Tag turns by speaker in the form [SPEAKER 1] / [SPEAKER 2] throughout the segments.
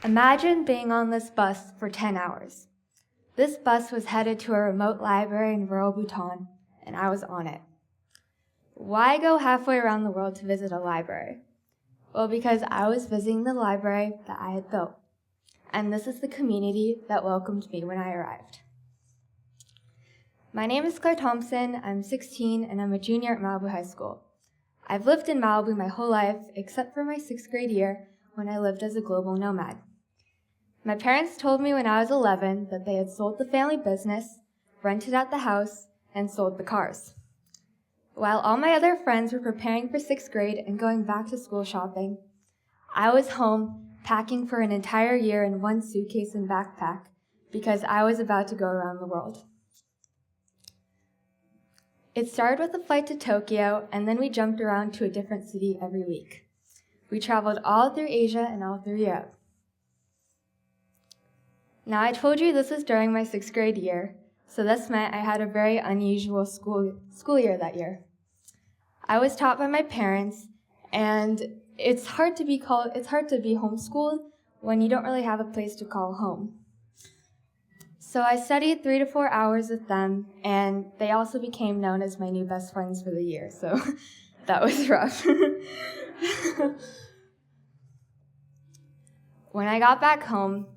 [SPEAKER 1] Imagine being on this bus for 10 hours. This bus was headed to a remote library in rural Bhutan, and I was on it. Why go halfway around the world to visit a library? Well, because I was visiting the library that I had built, and this is the community that welcomed me when I arrived. My name is Thomsen, I'm 16, and I'm a junior at Malibu High School. I've lived in Malibu my whole life, except for my 6th grade year when I lived as a global nomad. My parents told me when I was 11 that they had sold the family business, rented out the house, and sold the cars. While all my other friends were preparing for 6th grade and going back to school shopping, I was home packing for an entire year in one suitcase and backpack because I was about to go around the world. It started with a flight to Tokyo, and then we jumped around to a different city every week. We traveled all through Asia and all through Europe. Now, I told you this was during my 6th grade year, so this meant I had a very unusual school year that year. I was taught by my parents, and it's hard to be homeschooled when you don't really have a place to call home. So I studied 3 to 4 hours with them, and they also became known as my new best friends for the year, so that was rough. When I got back home,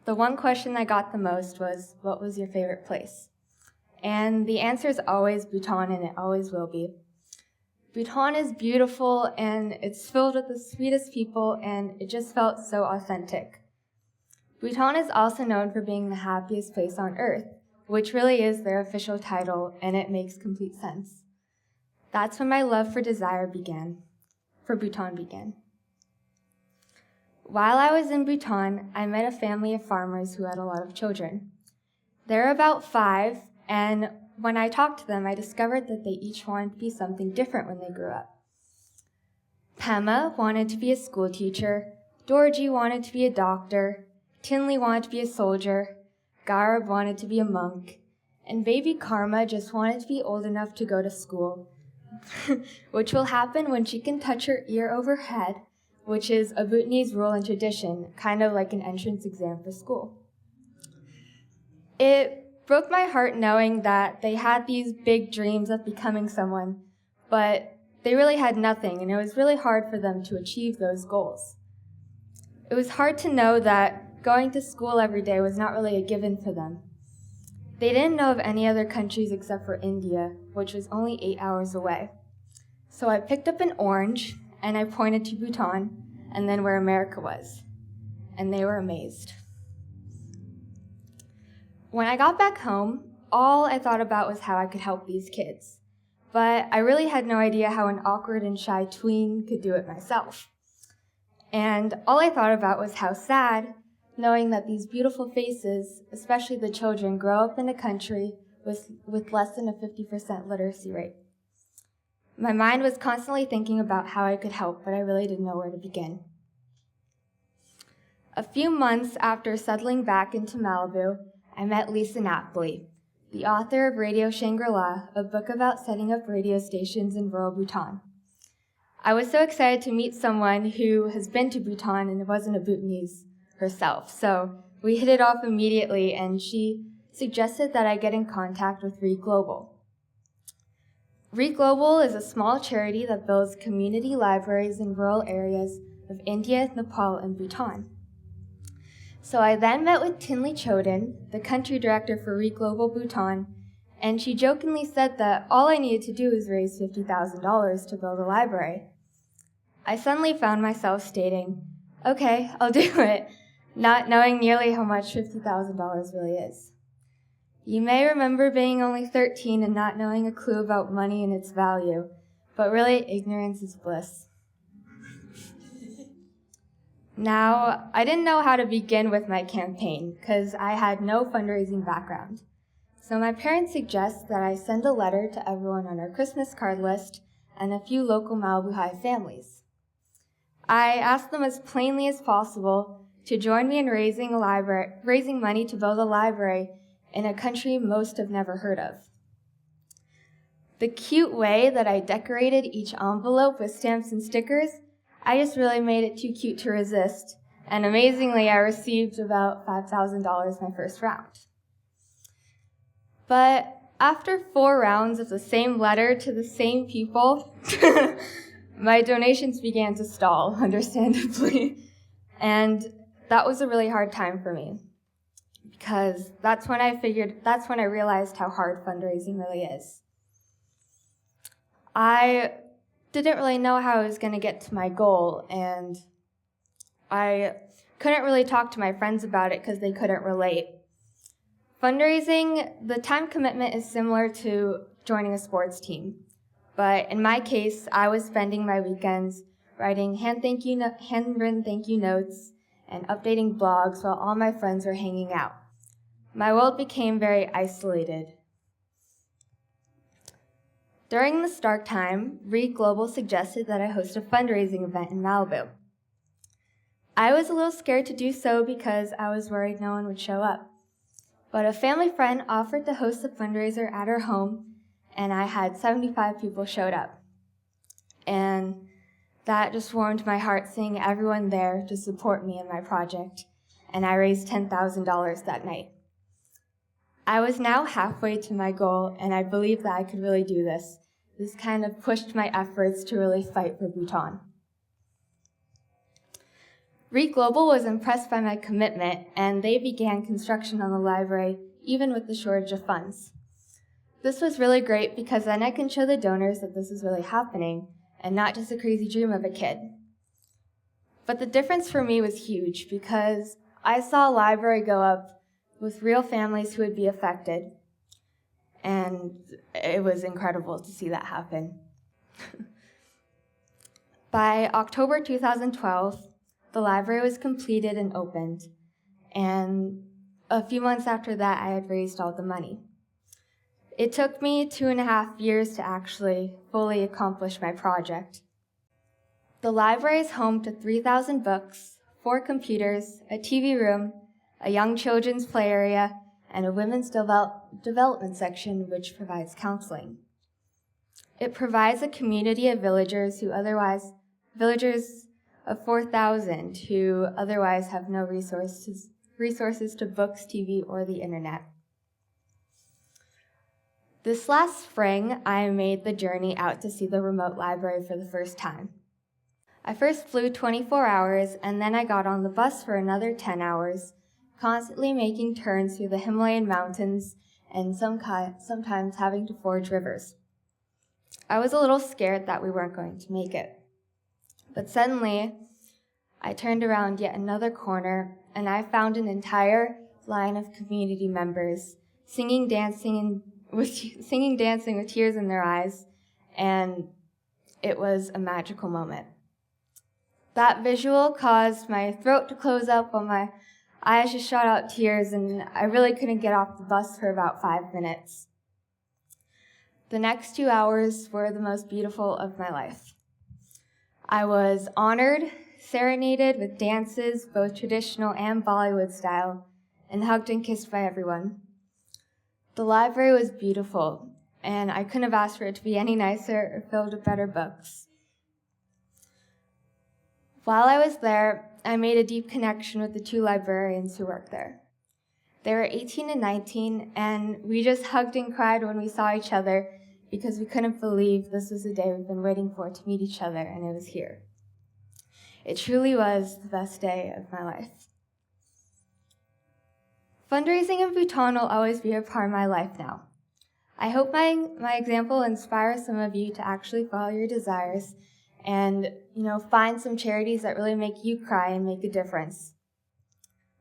[SPEAKER 1] the one question I got the most was, what was your favorite place? And the answer is always Bhutan, and it always will be. Bhutan is beautiful, and it's filled with the sweetest people, and it just felt so authentic. Bhutan is also known for being the happiest place on earth, which really is their official title, and it makes complete sense. That's when my love for Bhutan began. While I was in Bhutan, I met a family of farmers who had a lot of children. They're about 5, and when I talked to them, I discovered that they each wanted to be something different when they grew up. Pema wanted to be a school teacher, Dorji wanted to be a doctor, Tinley wanted to be a soldier, Garib wanted to be a monk, and baby Karma just wanted to be old enough to go to school, which will happen when she can touch her ear over head, which is a Bhutanese rule and tradition, kind of like an entrance exam for school. It broke my heart knowing that they had these big dreams of becoming someone, but they really had nothing, and it was really hard for them to achieve those goals. It was hard to know that going to school every day was not really a given for them. They didn't know of any other countries except for India, which was only 8 hours away. So I picked up an orange, and I pointed to Bhutan, and then where America was, and they were amazed. When I got back home, all I thought about was how I could help these kids, but I really had no idea how an awkward and shy tween could do it myself. And all I thought about was how sad, knowing that these beautiful faces, especially the children, grow up in a country with less than a 50% literacy rate. My mind was constantly thinking about how I could help, but I really didn't know where to begin. A few months after settling back into Malibu, I met Lisa Napoli, the author of Radio Shangri-La, a book about setting up radio stations in rural Bhutan. I was so excited to meet someone who has been to Bhutan and wasn't a Bhutanese herself, so we hit it off immediately, and she suggested that I get in contact with Read Global. Read Global is a small charity that builds community libraries in rural areas of India, Nepal, and Bhutan. So I then met with Tinley Choden, the country director for Read Global Bhutan, and she jokingly said that all I needed to do was raise $50,000 to build a library. I suddenly found myself stating, okay, I'll do it, not knowing nearly how much $50,000 really is. You may remember being only 13 and not knowing a clue about money and its value, but really, ignorance is bliss. Now, I didn't know how to begin with my campaign because I had no fundraising background. So my parents suggest that I send a letter to everyone on our Christmas card list and a few local Malibu High families. I asked them as plainly as possible to join me in raising money to build a library in a country most have never heard of. The cute way that I decorated each envelope with stamps and stickers, I just really made it too cute to resist, and amazingly, I received about $5,000 my first round. But after 4 rounds of the same letter to the same people, my donations began to stall, understandably. And that was a really hard time for me, because that's when I realized how hard fundraising really is. I didn't really know how I was going to get to my goal, and I couldn't really talk to my friends about it because they couldn't relate. Fundraising, the time commitment is similar to joining a sports team. But in my case, I was spending my weekends writing handwritten thank you notes and updating blogs while all my friends were hanging out. My world became very isolated. During the start time, Read Global suggested that I host a fundraising event in Malibu. I was a little scared to do so because I was worried no one would show up. But a family friend offered to host a fundraiser at her home, and I had 75 people showed up. And that just warmed my heart seeing everyone there to support me in my project, and I raised $10,000 that night. I was now halfway to my goal, and I believed that I could really do this. This kind of pushed my efforts to really fight for Bhutan. Read Global was impressed by my commitment, and they began construction on the library, even with the shortage of funds. This was really great because then I can show the donors that this is really happening, and not just a crazy dream of a kid. But the difference for me was huge because I saw a library go up with real families who would be affected, and it was incredible to see that happen. By October 2012, the library was completed and opened, and a few months after that, I had raised all the money. It took me 2.5 years to actually fully accomplish my project. The library is home to 3,000 books, 4 computers, a TV room, a young children's play area, and a women's development section which provides counseling. It provides a community of villagers of 4,000 who otherwise have no resources to books, TV, or the internet. This last spring, I made the journey out to see the remote library for the first time. I first flew 24 hours, and then I got on the bus for another 10 hours, constantly making turns through the Himalayan mountains and sometimes having to forge rivers. I was a little scared that we weren't going to make it. But suddenly, I turned around yet another corner, and I found an entire line of community members singing, dancing with tears in their eyes, and it was a magical moment. That visual caused my throat to close up while my eyes just shot out tears, and I really couldn't get off the bus for about 5 minutes. The next 2 hours were the most beautiful of my life. I was honored, serenaded with dances, both traditional and Bollywood style, and hugged and kissed by everyone. The library was beautiful, and I couldn't have asked for it to be any nicer or filled with better books. While I was there, I made a deep connection with the 2 librarians who work there. They were 18 and 19, and we just hugged and cried when we saw each other because we couldn't believe this was the day we've been waiting for to meet each other, and it was here. It truly was the best day of my life. Fundraising in Bhutan will always be a part of my life now. I hope my example inspires some of you to actually follow your desires and, find some charities that really make you cry and make a difference.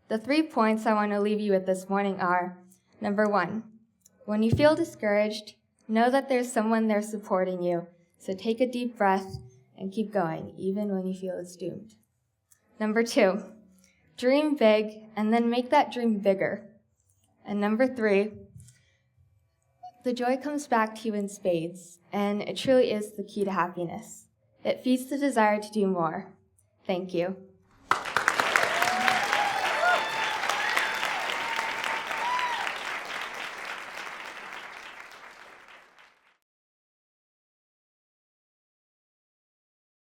[SPEAKER 1] The 3 points I want to leave you with this morning are, number 1, when you feel discouraged, know that there's someone there supporting you, so take a deep breath and keep going, even when you feel it's doomed. Number 2, dream big and then make that dream bigger. And number 3, the joy comes back to you in spades, and it truly is the key to happiness. It feeds the desire to do more. Thank you.